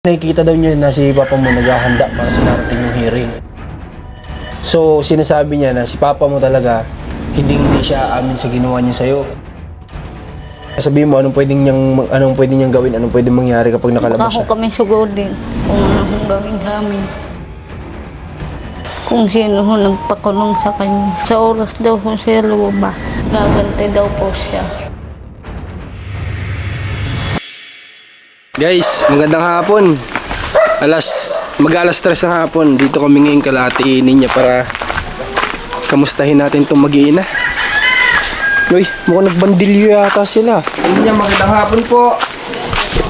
Nakikita daw niya na si Papa mo naghahanda para sa narating yung hearing. So, sinasabi niya na si Papa mo talaga, hindi siya amin sa ginawa niya sa'yo. Sabihin mo, anong pwede niyang gawin, anong pwedeng mangyari kapag nakalabas Baka siya. ho kami sugodin kung ano hong gawin sa amin. Kung sino ho nagpakulong sa kanya. Sa oras daw ho siya lumabas. Gagantay daw po siya. Guys, magandang hapon. Mag-alas 3 ng hapon. Dito kami ngayon kalahati niya para kamustahin natin itong mag-iina. Uy, mukhang nagbandilyo yata sila. Ninya, magandang hapon po.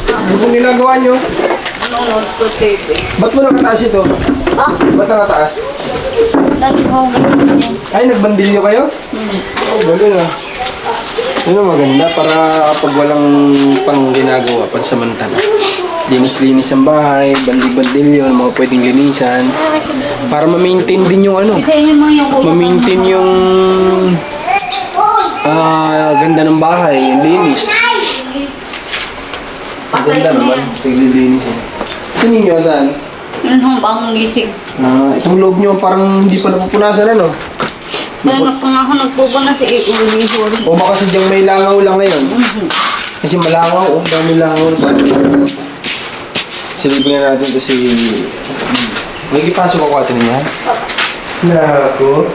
Ano pong ginagawa nyo? Nanonood po TV. Ba't mo nakataas ito? Ba't nakataas? Lagi ho ganyan. Ay, nagbandilyo kayo? Oh, galing ah. Yun ang maganda para kapag walang pang ginagawa, pansamantala. Linis-linis ang bahay, bandi-bandilyo, mga pwedeng linisan. Para ma-maintain din yung ano. Isayin mo yung ulo. Ma-maintain yung ganda ng bahay, yung linis. Ang ganda naman, paglilinis eh. Tingin nyo saan? Ano ho bang gising? Itong loob nyo parang hindi pa napupunasan ano? Kaya na po nga ako nagpupunas sa iulihor. O baka sadyang may langaw lang ngayon. Kasi malangaw, dami langaw. Silipin na natin ito si... May ipasok ako atin niya. Nako.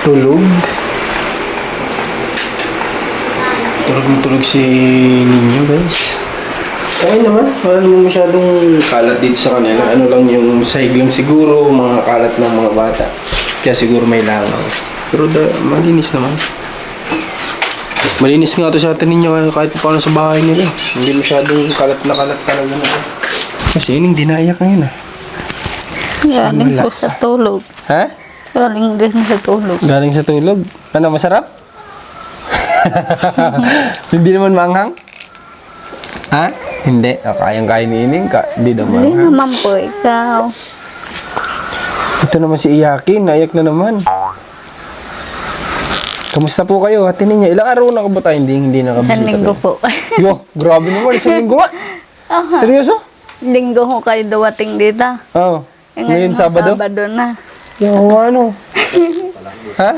Tulog. Tulog si Ninyo, guys. Ayun naman, wala naman masyadong kalat dito sa kanila. Ano lang yung sahig lang siguro, mga kalat ng mga bata. Kaya siguro may langaw. Pero malinis naman. Malinis nga ito sa atin ninyo kahit paano sa bahay nila. Hindi masyadong kalat na kalat talaga na. Kasi yun yung dinayak ngayon ah. Galing po sa tulog. Ha? Galing din sa tulog. Galing sa tulog. Ano, masarap? Hindi naman manghang? Ha? Hindi. Kayang-kaya ni Ining ka. Hindi naman. Hindi naman po ikaw. Ito naman si Iyakin. Naiyak na naman. Kamusta po kayo? Hatin niya. Ilang araw na ka ba tayo? Hindi nakabisita. Isang linggo po. Yo, grabe naman. Isang linggo nga. Seryoso? Linggo ho kayo duwating dito. Oo. Ngayon ho, Sabado? Sabado na. Yung ano? Ha?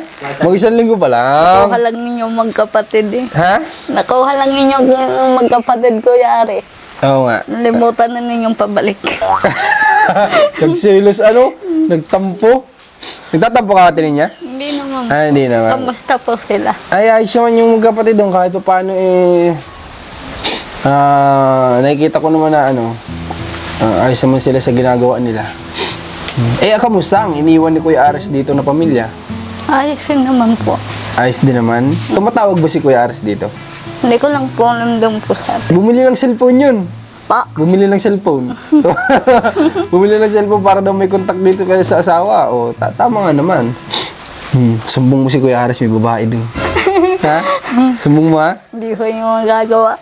Mag-isang linggo pa lang. Nakuha lang ninyo magkapatid eh. Ha? Nakuha lang ninyo magkapatid ko yari. Oo nga. Nalimutan na ninyong pabalik. Nagsilos ano? Nagtampo? Nagtatampo ka natin niya? Hindi naman. Hindi naman. Kamusta po sila? Ay, ayos naman yung magkapatid doon kahit pa paano nakikita ko naman na ayos naman sila sa ginagawa nila. Kamusta ang iniwan ni Kuya Ares dito na pamilya? Ayos din naman po. Ayos din naman. Tumatawag ba si Kuya Ares dito? Hindi ko lang po alam doon po sa atin. Bumili ng cellphone yun. Pa. Bumili ng cellphone. Bumili ng cellphone para daw may contact dito kayo sa asawa. O, tama nga naman. Sumbong mo si Kuya Ares, may babae dun. Ha? Sumbong mo ha? Hindi ko yung magagawa.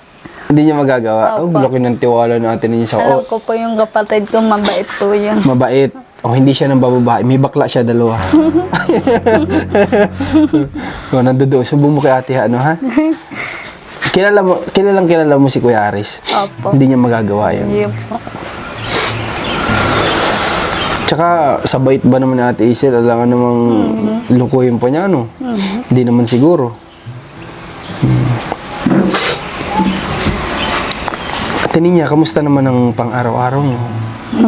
Hindi niya magagawa. Oh, laki ng tiwala natin niya sa... Alam ko po yung kapatid ko, mabait po yun. Mabait. Hindi siya ng bababae. May bakla siya, dalawa. Nandoon. Sumbong mo kay ate ha, ha? Kilala mo si Kuya Aris. Opo. Hindi niya magagawa yun. Hindi po. Tsaka, sa bait ba naman ni Ate Isel, alangan namang lukuhin pa niya, no? Hindi naman siguro. Ate niya, kamusta naman ang pang-araw-araw niyo?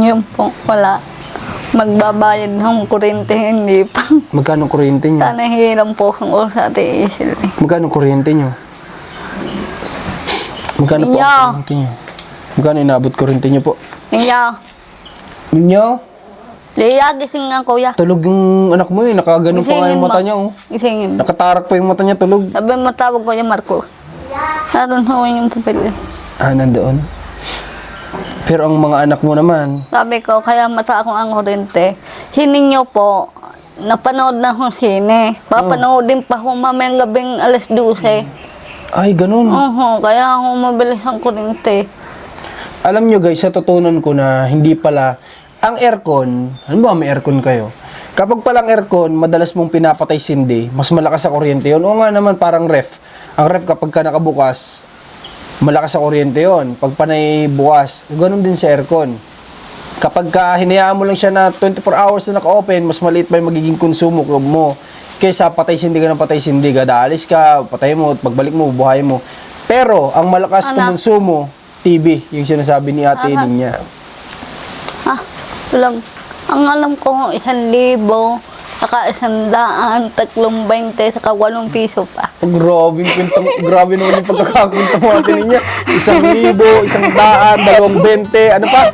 Yun po, wala. Magbabayad ng kuryente, hindi pa. Magkano kuryente niyo? Sana hiram po ako sa Ate Isil. Magkano kuryente niyo? Magkano po ang kuryente niyo? Magkano inabot kuryente niyo po? Iya. Ninyo? Liya, gising nga kuya. Tulog yung anak mo eh. Nakagano pa nga yung mata niya oh. Gisingin. Nakatarak pa yung mata niya, tulog. Sabi mo tawag ko yung Marco. Naroon ho yung papel. Nandoon. Pero ang mga anak mo naman, Sabi ko, kaya mata akong ang kuryente. Hining nyo po, napanood na ho sine. Papanoodin pa ho mamayang gabing alas 12. ay ganun. Kaya ako mabilis ang kuryente. Alam nyo guys, sa tutunan ko na hindi pala, ang aircon, ano ba may aircon kayo? Kapag palang aircon, madalas mong pinapatay sindi, mas malakas sa kuryente yun. O nga naman, parang ref. Ang ref kapag ka nakabukas, malakas sa kuryente yon. Pag panay bukas, ganun din sa aircon. Kapag hinayaan mo lang siya na 24 hours na naka-open, mas maliit pa yung magiging konsumo mo. Kaysa patay-sindi ka ng patay-sindi ka, daalis ka, patay mo, pagbalik mo, buhay mo. Pero, ang malakas kumonsumo, TV, yung sinasabi ni Ate Ninya. Lang. Ang alam ko, 1,000, saka 100, 320, saka 8 piso pa. Grabe naman yung pagkakakunta mo, Ate Ninya. 1,000, 100, 220, ano pa?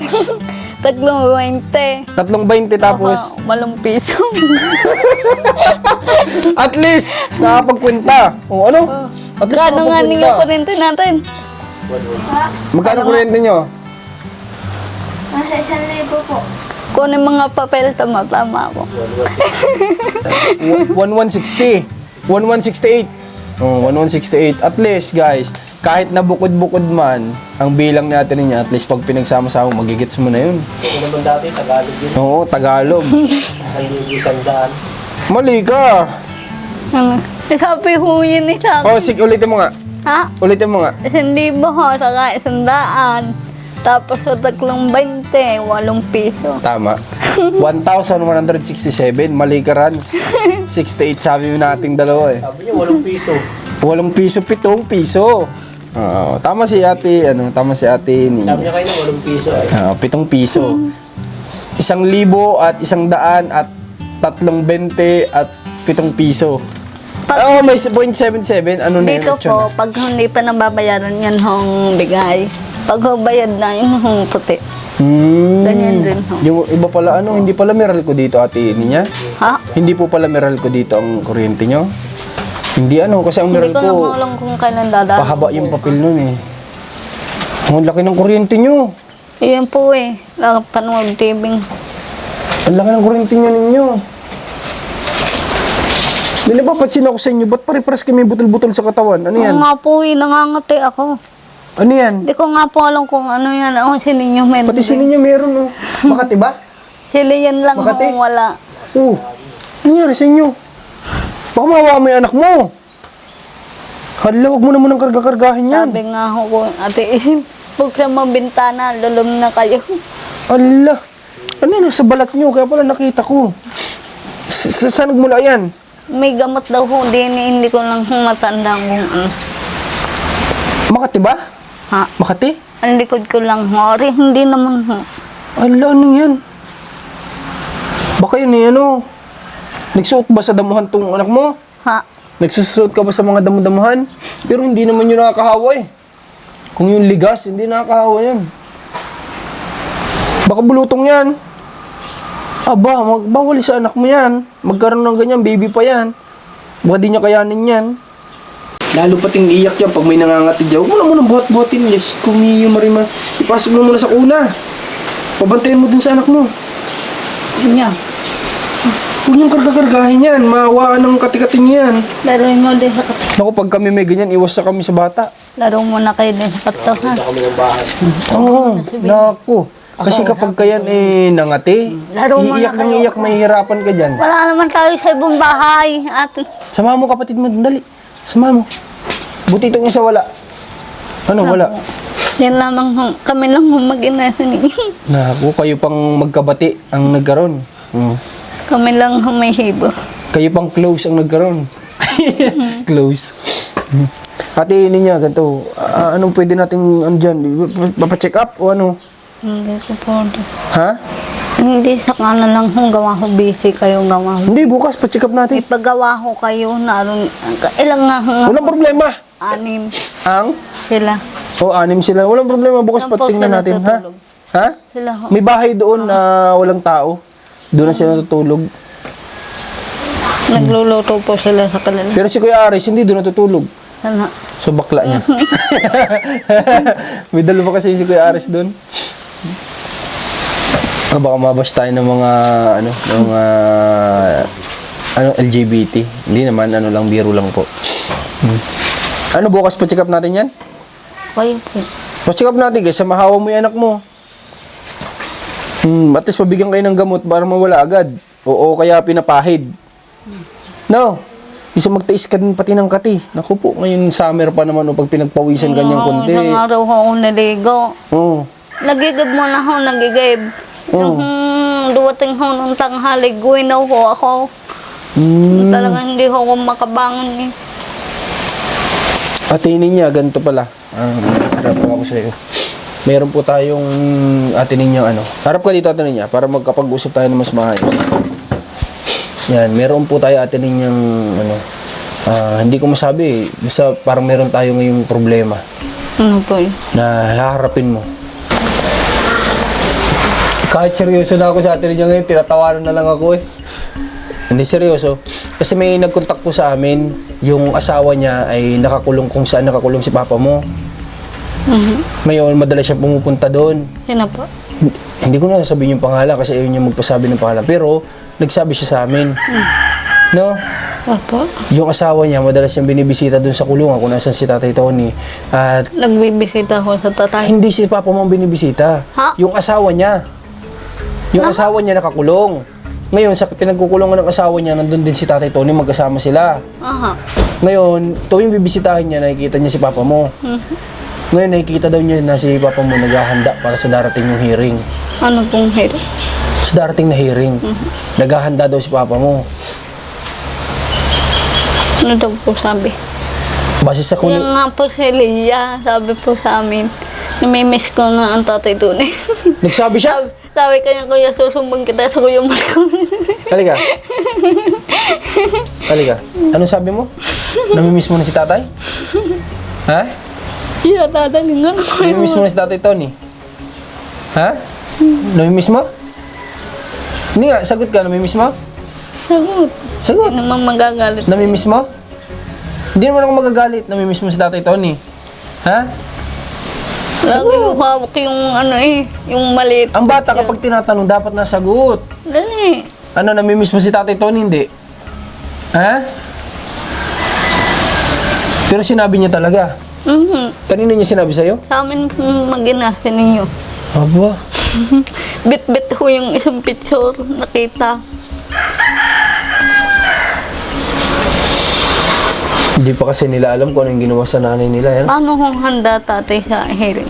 320. 320 tapos, 8 piso. at least, nakapagkwenta. O ano? At least Kano nga ninyo nakapagkwenta. kuryente natin? Magkano kuryente nyo? Nasa 1,000 po. Kunin mga papel, tama-tama ako. 1160. 1168. Oh, 1168. At least, guys, kahit na bukod-bukod man, ang bilang natin niya, at least pag pinagsama-sama, magigits mo na yun. Ito naman dati, Tagalog yun. Oo, Tagalog. Isang daan. Mali ka. Sabi ho yun eh sa akin. Oh, sige, ulitin mo nga. Ha? Ulitin mo nga. 1,000 ho, saka 100. Tapos sa 320, 8 piso. Tama. 1,167. Mali ka, Ran. 68 sabi mo nating dalawa eh. Sabi niya, 8 piso. 8 piso, 7 piso. Oo, tama si ate, tama si ate ni. Sabi niya kayo na 8 piso. 7 piso. 1,000 at 100 at 320 at 7 piso. Pag, May 0.77. Ano na yun? dito po, pag hindi pa nababayaran yan hong bigay. Pag bayad na yun hong puti. Ganyan rin ho. Yung iba pala, hindi pala Meralco dito, ate niya. Ha? Hindi po pala Meralco dito ang kuryente nyo. Hindi kasi ang Hindi ko Meralco, naman alam kung kailan dadaan. pahaba yung papel nun eh. Ang laki ng kuryente nyo. Iyan po eh. Panood TV. Ang laki ng kuryente nyo ninyo. Nilipapansin ako sa inyo, ba't pare-paras kami butol-butol sa katawan? Ano yan? Oo nga po eh, nangangati ako. Ano yan? Hindi ko nga po alam kung ano yan. Ako sininyo meron. Pati sino niya meron, oh. Makati ba? Sili yan lang Makati? kung wala. Oh, ano nangyari sa inyo? Baka mawawa mo yung anak mo. Hala, huwag mo naman ang karga-kargahin yan. Sabi nga ako ko, ate, huwag sa mga bintana, lulum na kayo. Hala, ano yun, sa balat nyo, kaya pala nakita ko. Saan nagmula yan? May gamot daw ho din, hindi ko lang matanda kung ano. Makati ba? Ha? Makati? Ang likod ko lang ho. Ari, hindi naman ho. Hala, ano yan? Baka yun eh, nagsuot ba sa damuhan tong anak mo? Ha? Nagsusuot ka ba sa mga damuhan? Pero hindi naman yun nakakahawa eh. Kung yung ligas, hindi nakakahawa yan. Baka bulutong yan. Aba, bawal sa anak mo yan. Magkaroon ng ganyan, baby pa yan. Baka di niya kayanin yan. Lalo pating iyak yan pag may nangangati dyan. Huwag mo na munang buhat-buhatin. Yes, kumiyo marima. Ipasok mo muna sa kuna. Pabantayan mo dun sa anak mo. Niya. Huwag niyong karga-kargahin yan. Maawaan ng kati-kating yan. Laro mo din sa kato. Naku, pag kami may ganyan, iwas na kami sa bata. Laro mo na kayo din sa kato, ha? Kami ng bahay. Oo, naku. Kasi kapag kayan nangati, Laro mo na iiyak ng kayo. iiyak, mahihirapan ka dyan. Wala naman tayo sa ibang bahay, ate. Sama mo kapatid mo, dali. Sama mo. Buti itong isa wala. Ano, wala? Yan lamang ho. Kami lang ho mag-ina sa ninyo. Naku, kayo pang magkabati ang nagkaroon. Kami lang ho may hibo. Kayo pang close ang nagkaroon. Close. Ate, niya, ganito. Anong pwede nating, dyan? Papacheck up o ano? Hindi ko po. Ha? Hindi sa kanan lang ho. Gawa ho busy kayo. Gawa ho. Hindi, bukas pa-check up natin. Ipagawa ho kayo. Naroon. Ilang nga ho. Walang problema. 6 Ang? sila. O, 6 sila. Walang problema. Bukas Saan po patingnan sila natin, ha? tutulog? Ha? Sila ho. May bahay doon na walang tao. Doon na sila natutulog. Nagluluto po sila sa kanila. Pero si Kuya Aris, hindi doon natutulog. Sana. So, bakla niya. May dalawa kasi si Kuya Aris doon. Baka mabash tayo ng mga, LGBT. Hindi naman, lang, biro lang po. Ano, bukas pa-check up natin yan? Kayo po. Pa-check up natin kasi mahawa mo yung anak mo. At least pabigyan kayo ng gamot para mawala agad. Oo, kaya pinapahid. No? Isa magtais ka din pati ng kati. Naku po, ngayon summer pa naman o pag pinagpawisan kanyang konti. Isang araw ako naligo. Oo. Nagigib mo na ako, nagigib. Nung duwating ho nung tanghali, guwinaw ho ako. Talagang hindi ho ako makabangon eh. Atinin niya, ganito pala. Harap po ako sa iyo. Meron po tayong atinin niya ano. Harap ka dito atinin niya para magkapag-usap tayo ng mas maayos. Yan, meron po tayo atinin niyang ano. Hindi ko masabi eh. Basta parang meron tayo ngayong problema Ano po yun? na haharapin mo. Kahit seryoso na ako sa atinin niya ngayon, tinatawanan na lang ako eh. Hindi seryoso. Kasi may nagkontak po sa amin, yung asawa niya ay nakakulong kung saan nakakulong si papa mo. Ngayon, madalas siya pumupunta doon. Sino po? Hindi ko na sasabihin yung pangalan kasi ayaw niya magpasabi ng pangalan. Pero, nagsabi siya sa amin. No? Opo. Yung asawa niya, madalas siyang binibisita doon sa kulungan kung nasan si Tatay Tony. At Nagbibisita ako sa tatay. hindi si papa mo ang binibisita. Ha? Yung asawa niya. Yung asawa niya nakakulong. Ngayon, sa pinagkukulungan ng asawa niya, nandun din si Tatay Tony, magkasama sila. Aha. Ngayon, tuwing bibisitahin niya, nakikita niya si papa mo. Ngayon, nakikita daw niya na si papa mo naghahanda para sa darating yung hearing. Ano pong hero? Sa darating na hearing, naghahanda daw si papa mo. Ano daw po sabi? Base sa Yung nga po si Leia, sabi po sa amin, namimiss ko na ang tatay tunay. Nagsabi siya. Sabi kanya, kuya, susumbong kita sa kuya Marco. Halika. Halika. Anong sabi mo? Namimiss mo na si tatay? Ha? Iya, dadaling nga ako. Namimiss mo na si tatay Tony? Ha? Namimiss mo? Hindi nga, sagot ka, namimiss mo? Sagot. Sagot. Hindi naman magagalit. Namimiss mo? Hindi naman ako magagalit. Namimiss mo si tatay Tony? Ha? Lagi ko hawak yung ano yung maliit. Ang bata kapag tinatanong, dapat nasagot. Dali. Ano, namimiss mo si tatay Tony? Hindi. Ha? Pero sinabi niya talaga. Kanina niya sinabi sa'yo? Sa amin mag-inasa ninyo. Aba. Bit-bit ho yung isang picture nakita. Hindi pa kasi nila alam kung ano yung ginawa sa nanay nila. Yan. Paano kung handa tatay sa hearing?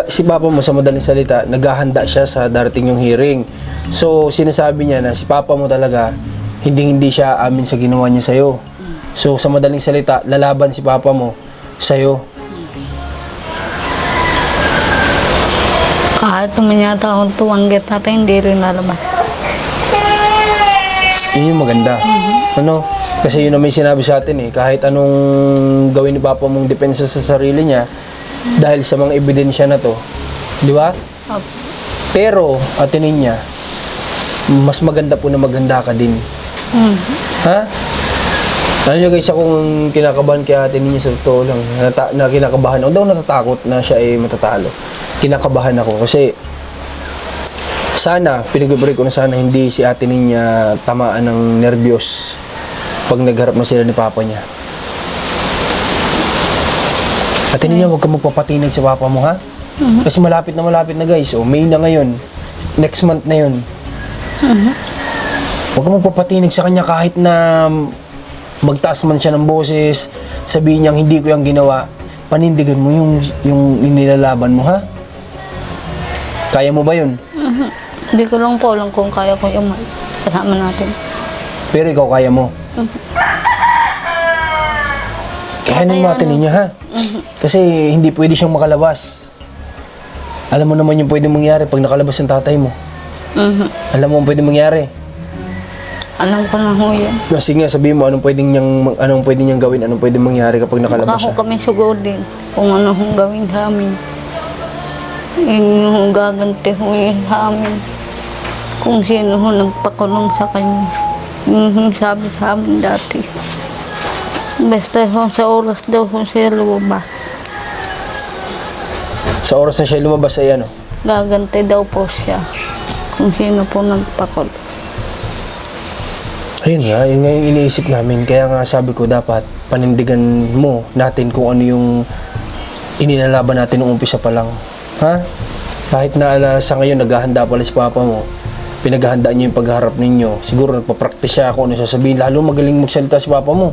Si papa mo, sa madaling salita, naghahanda siya sa darating yung hearing. So, sinasabi niya na si papa mo talaga, hindi siya amin sa ginawa niya sa'yo. So, sa madaling salita, lalaban si papa mo sa'yo. Kahit tumanyata akong tuwangget tatay, hindi rin nalaman. Yun yung maganda. Ano? Kasi yun naman yung sinabi sa atin eh. Kahit anong gawin ni papa mong depensa sa sarili niya, dahil sa mga ebidensya na to. Di ba? Pero, atinin niya, mas maganda po na maghanda ka din. Ha? Alam niyo guys, akong kinakabahan kay ate ninyo sa totoo lang. Na kinakabahan ako. Daw natatakot na siya ay matatalo. Kinakabahan ako kasi sana, pinag-break ko na sana hindi si ate niya tamaan ng nervyos pag nagharap na sila ni papa niya. Ate niya, huwag ka magpapatinag sa papa mo, ha? Kasi malapit na guys. O, May na ngayon. Next month na yun. Huwag ka magpapatinag sa kanya kahit na magtaas man siya ng boses, sabihin niyang hindi ko yung ginawa, panindigan mo yung inilalaban mo, ha? Kaya mo ba yun? Hindi ko lang po alam kung kaya ko yung kasama natin. Pero ikaw kaya mo. Kaya nang natin ninyo, ha? Kasi hindi pwede siyang makalabas. Alam mo naman yung pwede mangyari pag nakalabas ang tatay mo. Alam mo ang pwede mangyari. Alam ko na ho yan. Kasi nga, sabihin mo anong pwede niyang gawin, anong pwede mangyari kapag nakalabas Baka ho siya. kami sugod din kung ano hong gawin sa amin. Yung gaganti ho yun sa amin. Kung sino ho nagpakulong sa kanya. Yung sabi sa amin dati. Basta ho sa oras daw ho siya lumabas. Sa oras na siya lumabas ay ano? Gaganti daw po siya. Kung sino po nagpakulong. Ayun nga, yun nga yung iniisip namin. Kaya nga sabi ko dapat panindigan mo natin kung ano yung ininalaban natin nung umpisa pa lang. Ha? Kahit na sa ngayon naghahanda pala si papa mo, pinaghahandaan niyo yung pagharap ninyo. Siguro nagpa-practice siya kung ano sasabihin. Lalo magaling magsalita si papa mo.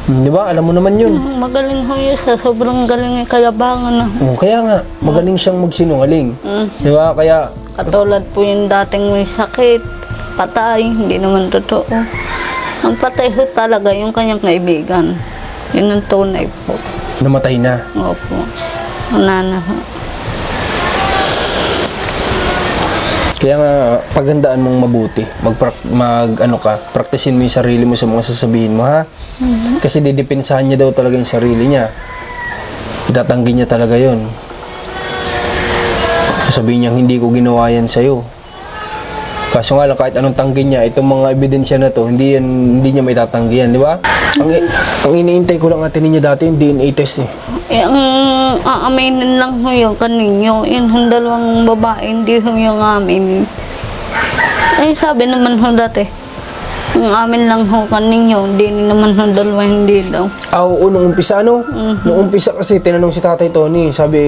Di ba? Alam mo naman yun. Magaling ho yun sa sobrang galing niya kayabangan na. Kaya nga, magaling siyang magsinungaling. Mm. Di ba? Kaya, Katulad po yung dating may sakit, patay, hindi naman totoo. Ang patay ho talaga yung kanyang kaibigan. Yun ang tunay po. namatay na. Opo. Wala na ho. Kaya nga, paghandaan mong mabuti. Praktisin mo yung sarili mo sa mga sasabihin mo, ha? Kasi didepensahan niya daw talaga yung sarili niya. Itatanggi niya talaga yon. Sabihin niya, hindi ko ginawa yan sa'yo. Kaso nga lang, kahit anong tanggi niya, itong mga ebidensya na to, hindi niya may tatanggi yan, di ba? Ang iniintay ko lang atin niya dati, yung DNA test eh. Ang aaminin lang ho yung kaninyo. Yung dalawang babae, hindi ho yung amin. Sabi naman ho dati, ang amin lang ho kaninyo, hindi naman ho dalawa, hindi daw. Oo, nung umpisa, ano? Nung umpisa kasi, tinanong si Tatay Tony, sabi,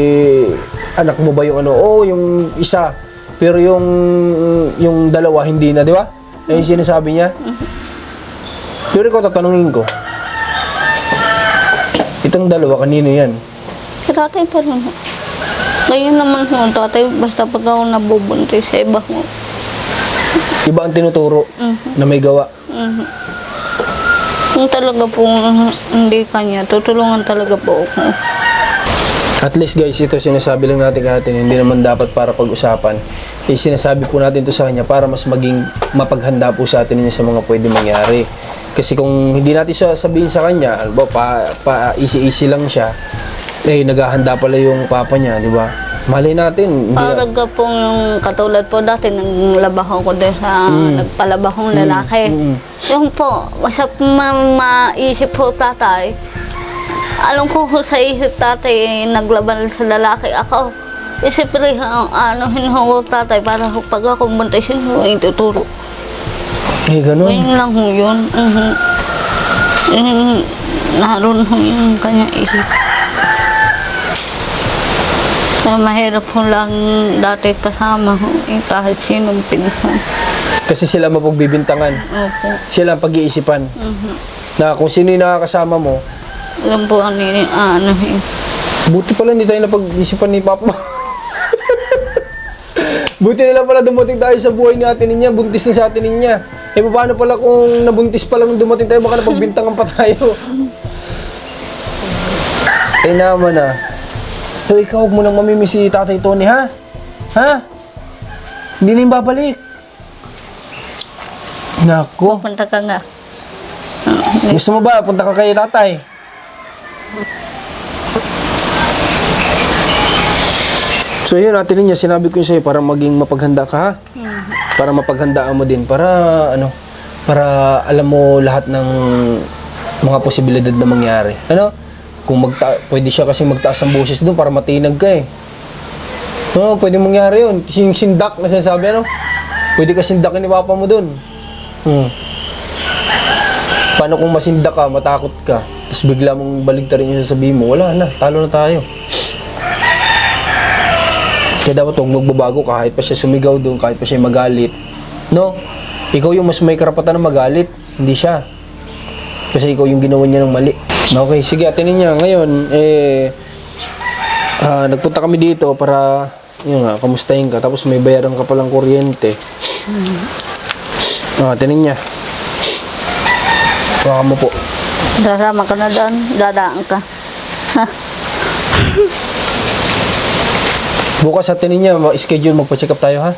anak mo ba yung ano? Oo, yung isa. Pero yung dalawa, hindi na, di ba? Yung sinasabi niya. Pero ikaw, tatanungin ko. Itong dalawa, kanino yan? Si tatay pa rin ho. Ngayon naman ho, tatay, basta pag ako nabubuntis sa iba ho. Iba ang tinuturo na may gawa. Kung talaga po hindi kanya, tutulungan talaga po ako. At least guys, ito sinasabi lang natin kahit hindi naman dapat para pag-usapan. Sinasabi po natin ito sa kanya para mas maging mapaghanda po sa atin niya sa mga pwede mangyari. Kasi kung hindi natin siya sabihin sa kanya, easy-easy lang siya, naghahanda pala yung papa niya, di ba? Malay natin. Parang ka po yung katulad po dati, naglabaho ko din sa nagpalabahong lalaki. Yung po, basta maisip po tatay, alam ko sa isip tatay, naglaban sa lalaki ako. Isipin anuhin ho tatay para pag ako buntisin ho, ituturo. Ganun. Ngayon lang ho yun. Naroon ho yung kanya isip. Kaya mahirap ho lang dati kasama ho, kahit sinong pinsan. Kasi sila mapagbibintangan. Opo. Sila ang pag-iisipan. Na kung sino yung nakakasama mo, Alam po ano yun. buti pala hindi tayo napag-isipan ni Papa. Buti na lang pala dumating tayo sa buhay ni Ate Ninya, buntis na sa Ate Ninya. Paano pala kung nabuntis pa lang dumating tayo, baka napagbintangan pa tayo. Naman na. So ikaw, huwag mo nang mamimiss si Tatay Tony, ha? Ha? Hindi na yung babalik. Nako. Pupunta ka nga. Gusto mo ba? Punta ka kay Tatay. So yun, Ate Ninya, sinabi ko yun sa'yo para maging mapaghanda ka, ha? Para mapaghandaan mo din. Para alam mo lahat ng mga posibilidad na mangyari. Ano? Kung pwede siya kasi magtaas ang boses doon para matinag ka eh. No, pwede mangyari yun. Yung sindak na sinasabi, ano? Pwede ka sindakin ni Papa mo doon. Paano kung masindak ka, matakot ka, tapos bigla mong baligtarin yung sasabihin mo, wala na, talo na tayo. Kaya dapat huwag magbabago kahit pa siya sumigaw doon, kahit pa siya magalit. No? Ikaw yung mas may karapatan na magalit, hindi siya. Kasi ikaw yung ginawa niya ng mali. Okay, sige, Ate Ninya, ngayon, nagpunta kami dito para, yun nga, kamustahin ka. Tapos may bayaran ka palang kuryente. Ate Ninya. Baka mo po. Sasama ka na doon, dadaan ka. Bukas Ate Ninya, schedule magpa-check up tayo, ha?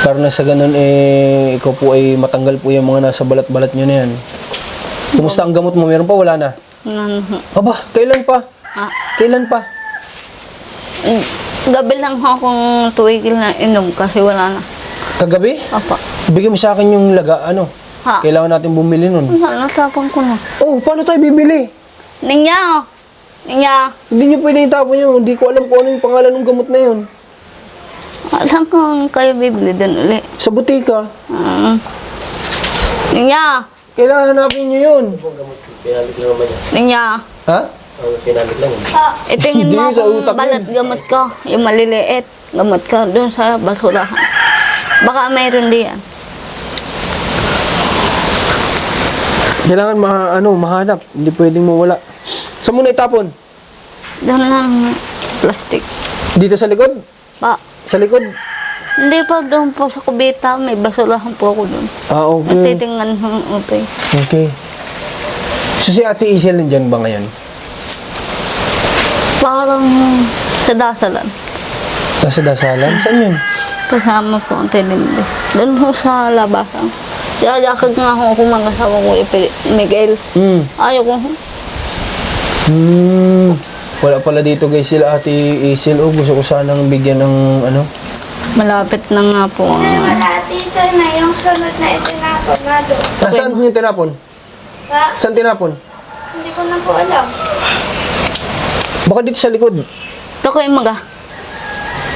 Para na sa ganun, ikaw po ay matanggal po yung mga nasa balat-balat nyo na yan. Kumusta ang gamot mo? Meron pa? Wala na? Aba, kailan pa? Kailan pa? Gabi lang ho akong tuwigil na inom kasi wala na. Kagabi? Apa. Bigyan mo sa akin yung laga, ano? Ha? Kailangan natin bumili nun. Natapon ko na. Oh, paano tayo bibili? Ninya! Ninya! Hindi nyo pwede itapon yun. Hindi ko alam kung ano yung pangalan ng gamot na yun. Saan ko kayo bibili doon ulit? Sa butika. Ninya! Kailangan hanapin nyo yun. Pinamit lang naman yan. Ninya! Ha? Ang pinamit lang yun. Itingin Hindi, mo sa kung utak balat gamot ko. Yung maliliit. Gamot ko doon sa basurahan. Baka mayroon diyan. Kailangan mahanap. Hindi pwedeng mawala. Saan mo na itapon? Doon lang plastic. Dito sa likod? Pa, Sa likod? hindi pa doon po sa kubita. May basurahan po ako doon. Ah, okay. Titingnan ko okay. Okay. So si Ate Isel nandyan ba ngayon? Parang sa dasalan. Nasa dasalan? Saan yun? Kasama po ang tinindi. Doon po sa labasan. Yayakag nga ako kung mag-asawa ko Miguel. Ayaw ko. Wala pala dito guys sila Ate Isel. Oh, gusto ko sanang bigyan ng Malapit na nga po. Wala dito na yung sunod na itinapon nga doon. Nasaan yung tinapon? Pa, Saan tinapon? hindi ko na po alam. Baka dito sa likod. Ito ko yung maga.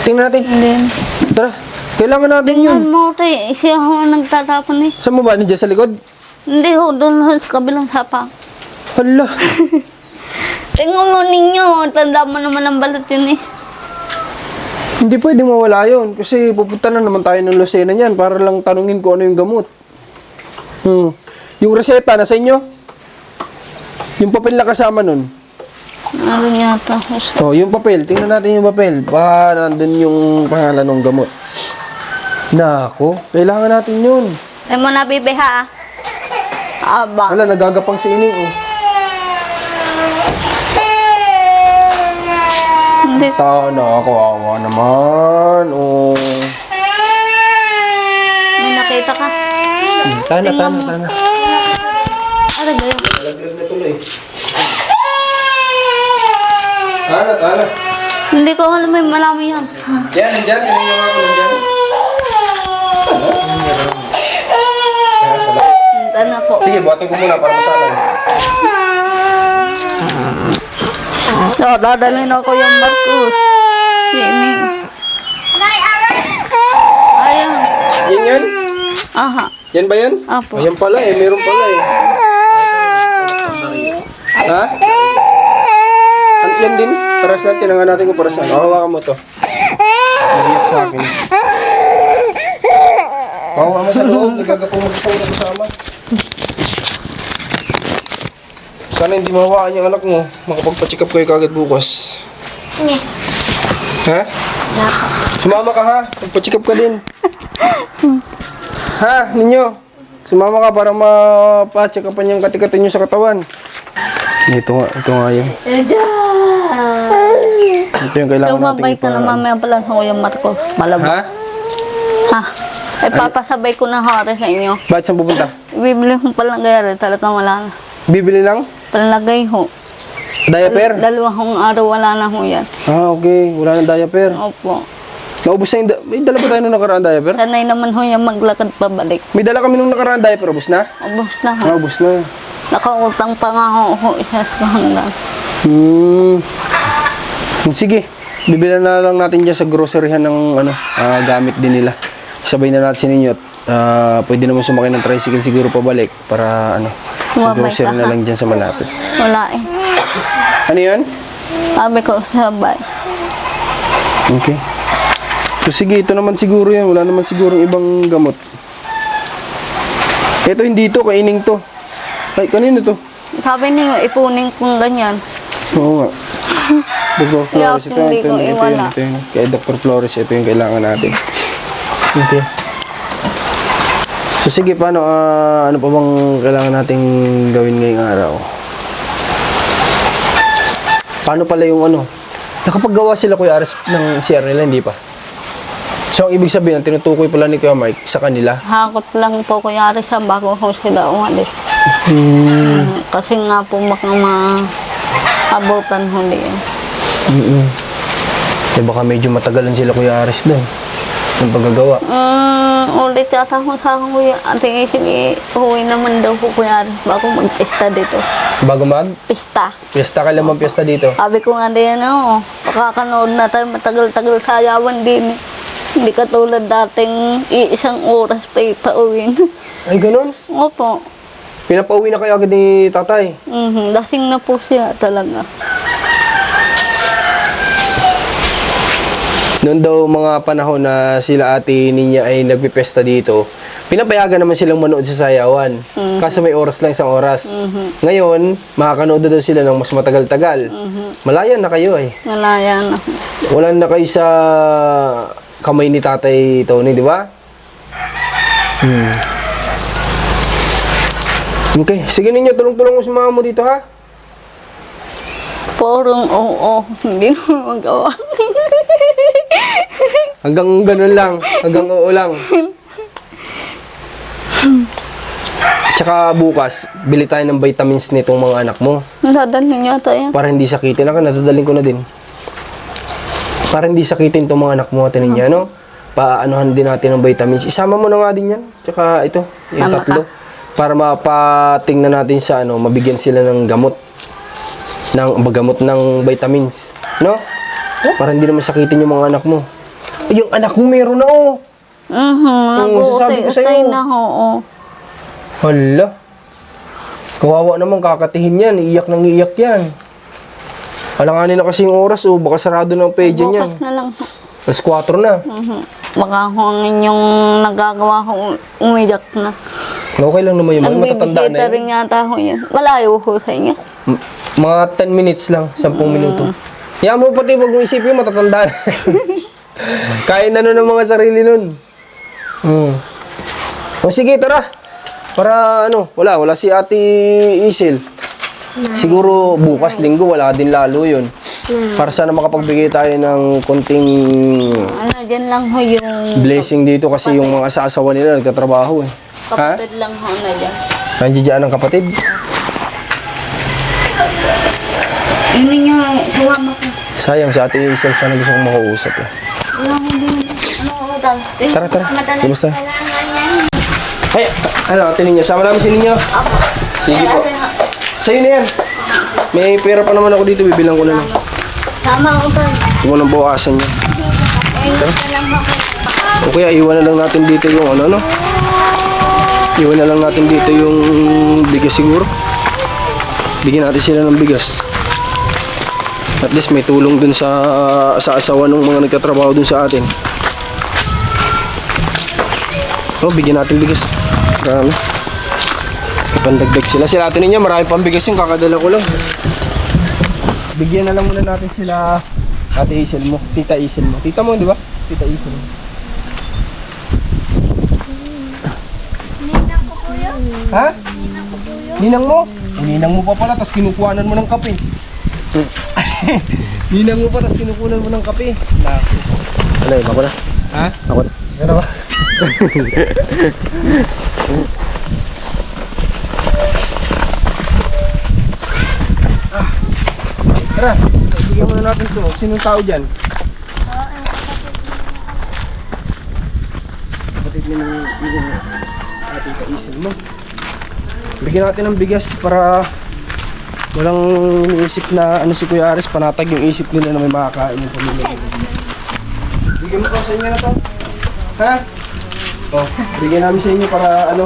Tingnan natin. Hindi. Tara. Kailangan natin yun. Tingnan mo, tay. Siya ho nagtatapon eh. Saan mo ba? Nandiyan sa likod? Hindi ho, doon ho sa kabilang sapa. Hala. Tingnan mo ninyo, tanda mo naman ang balat yun eh. Hindi pwede mawala yun. Kasi pupunta na naman tayo ng Lucena niyan para lang tanungin ko ano yung gamot. Yung reseta, nasa inyo? Yung papel na kasama nun. Ano yata ho siya. Oh, yung papel. Tingnan natin yung papel. Baka nandun yung pangalan ng gamot. Nako, kailangan natin yun. Ay mo na, bibi ha. Aba. Hala, nagagapang si Ining. Oh. Hindi. Tao na ako, awa naman. Oh. May nakita ka. Tana. Ano ba yun? Laglag na tuloy. Tana. Hindi ko alam may malami yan. Yan, nandyan. Yan yung ako nandyan. Punta na po. Sige, buhatin ko muna para masalan. So, dadalhin ako yung Marcos. Sini. Nay, aray! Ayun. Yan? Aha. Yan ba yan? Apo. Ayan pala eh, meron pala eh. Ha? Yan din? Para saan? Tinangan natin kung para saan. Hawakan mo to. Naiyak sa akin. Hawakan mo sa loob. Nagagapong mo sa kasama. Sana hindi mahawakan yung anak mo. Makapagpa-check up kayo kagad bukas. Nye. Ha? Sumama ka ha. Magpa-check up ka din. Ha? Ninyo? Sumama ka para mapa-check upan yung katikati nyo sa katawan. Ito nga yun. Ito yung kailangan natin Sumabay ka na mamaya pala sa Kuya Marcos. Malabo. Ha? Ha? Ay, papasabay ko na hari sa inyo. Bakit saan pupunta? Bibili ko palagay. Talagang wala na. Bibili lang? Palagay ho. Diaper? Dalawang araw wala na ho yan. Ah, okay. Wala nang diaper. Opo. Naubos na yung... May dala pa tayo nung nakaraan diaper? Sanay naman ho yung maglakad pabalik. May dala kami nung nakaraan diaper. Ubus na? Ubus na ho. Ah, ubus na. Nakautang pa nga ho isa sa hanggang. Sige. Bibilan na lang natin dyan sa groceryhan ng gamit din nila. Sabay na natin si Ninyot. Pwede naman sumakay ng tricycle siguro pabalik para Sumabay grocery ka, na ha? lang dyan sa malapit. Wala eh. Ano yan? Sabi ko sabay. Okay. So sige, ito naman siguro yan. Wala naman siguro ibang gamot. Ito hindi to, kaining to. Ay, kanino to? Sabi niyo, ipunin kong ganyan. Oo nga. Dr. Flores, ito, hindi ito, ko ito, iwala. ito, ito. Kay Dr. Flores, ito yung kailangan natin. Okay. So sige, paano, ano pa bang kailangan nating gawin ngayong araw? Paano pala yung nakapaggawa sila Kuya Ares ng CR nila, hindi pa? So ang ibig sabihin, ang tinutukoy pala ni Kuya Mike sa kanila? Hakot lang po kuya sa bago ko sila umalis. Kasi nga po baka maabutan huli yan. Baka medyo matagalan sila Kuya Ares doon. Yung paggagawa. Ulit yata ko sa akin kuya. Ate sige, uwi naman daw po kuya bago mag-pista dito. Bago Pista. Piyesta ka lang bang piyesta dito? Sabi ko nga din, makakanood na tayo matagal-tagal sayawan din. Hindi katulad dating isang oras pa ipauwin. Ay, ganun? Opo. Pinapauwi na kayo agad ni tatay. Lasing na po siya talaga. Noon daw mga panahon na sila ate niya ay nagpipesta dito, pinapayagan naman silang manood sa sayawan. Kasi may oras lang, isang oras. Ngayon, makakanood na daw sila ng mas matagal-tagal. Malaya na kayo eh. Malaya na. Wala na kayo sa kamay ni Tatay Tony, di ba? Okay, sige ninyo, tulong-tulong mo si mama mo dito ha. Parang oo, hindi na magawa. Hanggang ganun lang, hanggang oo lang. Tsaka bukas, bili tayo ng vitamins nitong mga anak mo. Dadalhin yata yan. Para hindi sakitin. Ako, nadadaling ko na din. Para hindi sakitin itong mga anak mo, atin niya, no? Paanohan din natin ng vitamins. Isama mo na nga din yan. Tsaka ito, yung Tama tatlo. Para mapatingnan natin sa ano, mabigyan sila ng gamot. Gamot ng vitamins. No? Para hindi naman sakitin yung mga anak mo. Ay, yung anak mo meron na, oh. sasabi ko sa'yo. Nag-uutay na, oo. Hala. Kawawa naman, kakatihin yan. Iiyak nang iiyak yan. Alanganin na kasi yung oras, oh. Baka sarado na ang page niyan. Bukas na lang. Alas 4 na. Baka hangin yung nagagawa ko, umiyak na. Okay lang naman yung matatanda na Nagbibigay yun. rin yata ako yan. Malayo ko sa inyo. Mga 10 minutes lang, 10 minuto. Kaya mo pati wag mo isipin, matatanda na. Kain na nun ng mga sarili nun. O sige, tara. Para ano, wala si Ate Isil. Siguro bukas linggo, wala din lalo yun. Para sana makapagbigay tayo ng konting Dyan lang ho yung blessing dito kasi yung mga asawa nila nagtatrabaho eh. Ha? kapatid lang ho na dyan. Nandiyan ang kapatid? Hindi niya, sumama ko. Sayang si Ate Isil, sana gusto kong makausap eh. Wala ko din. Ano ko daw? Tara. Kumusta? Kailangan yan. Ay, ano, Ate Ninya, sama namin si Ninya. Sige po. Sa'yo na yan. May pera pa naman ako dito, bibilang ko na lang. Tama ko pa. Huwag mo nang bawasan niya. Ayun na lang ako. O kaya iwan na lang natin dito yung ano. Iwan na lang natin dito yung bigas siguro. Bigyan natin sila ng bigas. At least may tulong dun sa asawa ng mga nagtatrabaho dun sa atin. O, bigyan natin bigas. Marami. Ipandagdag sila. Sila atin niya, marami pang bigas yung kakadala ko lang. Bigyan na lang muna natin sila Ate Isil mo, Tita Isil mo. Tita mo, di ba? Tita Isil mo. Ninang ko po yun. Ha? Ninang ko po yun. Ninang mo? Ninang mo pa pala, tapos kinukuhanan mo ng kape. Ninang mo pa, tapos kinukuhanan mo ng kape. Naku. Ano yun? Ako na? Ha? Ako na. Ano ba? Tara, bigyan muna natin ito. Sinong tao dyan? Kapatid mo yung ating kaisil mo. Bigyan natin ng bigas para walang iniisip na ano si Kuya Aris, panatag yung isip nila na may makakain yung pamilya. Bigyan mo ko sa inyo na to. Ha? O, bigyan namin sa inyo para ano.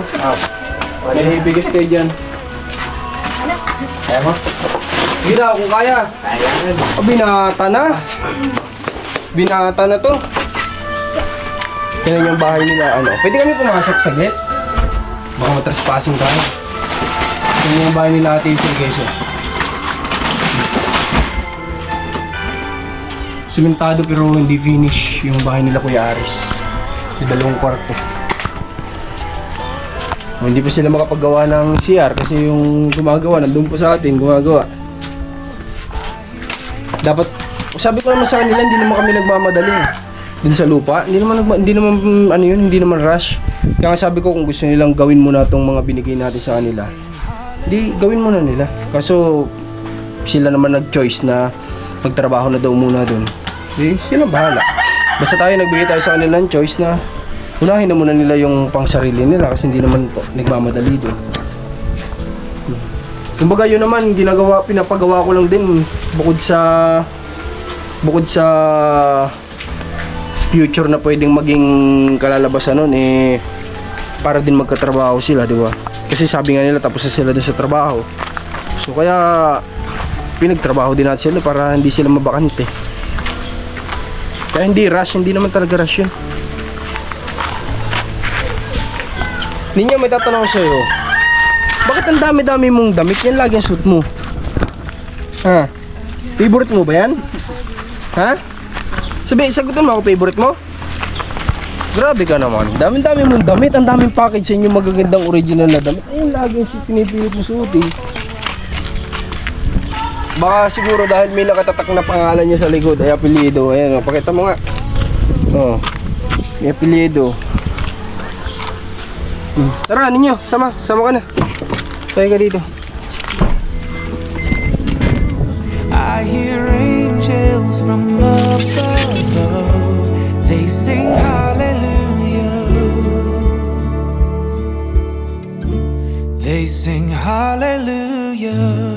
May bigas kayo dyan. Kaya mo? Sige daw, kung kaya. Kaya. Binata na. Binata na to. Yan yung bahay nila. Ano? Pwede kami pumasok saglit? Baka matrespassing tayo. Yan yung bahay nila Ate Isil Quezon. Simentado pero hindi finish yung bahay nila Kuya Aris. Yung 2 kwarto. Hindi pa sila makapagawa ng CR kasi yung gumagawa, nandun pa sa atin, gumagawa. Dapat, sabi ko naman sa kanila, hindi naman kami nagmamadali. Dun sa lupa, hindi naman rush. Kaya nga sabi ko kung gusto nilang gawin muna itong mga binigay natin sa kanila, di gawin muna nila. Kaso sila naman nag-choice na magtrabaho na daw muna dun. Di sila bahala. Basta tayo nagbigay tayo sa kanila ng choice na unahin na muna nila yung pang sarili nila kasi hindi naman po nagmamadali dun. Kumbaga yun naman ginagawa, pinapagawa ko lang din bukod sa future na pwedeng maging kalalabasan nun para din magkatrabaho sila, di ba? Kasi sabi nga nila tapos na sila dun sa trabaho. So kaya pinagtrabaho din natin sila para hindi sila mabakante. Kaya Kaya hindi rush, hindi naman talaga rush yun. Ninyo, may tatanong ko sa'yo. Bakit ang dami-dami mong damit? Yan lagi ang suit mo. Ha? Favorite mo ba yan? Ha? Sagutin mo ako, favorite mo? Grabe ka naman. Dami-dami mong damit. Ang daming package sa inyo magagandang original na damit. Ayun, lagi ang pinipilit mo suotin. Baka siguro dahil may nakatatak na pangalan niya sa likod ay apelyido. Ayan, oh, pakita mo nga. Oh, may apelyido. Tara, ninyo, sama ka na. Saya ka dito. I hear angels from above. They sing hallelujah. They sing hallelujah.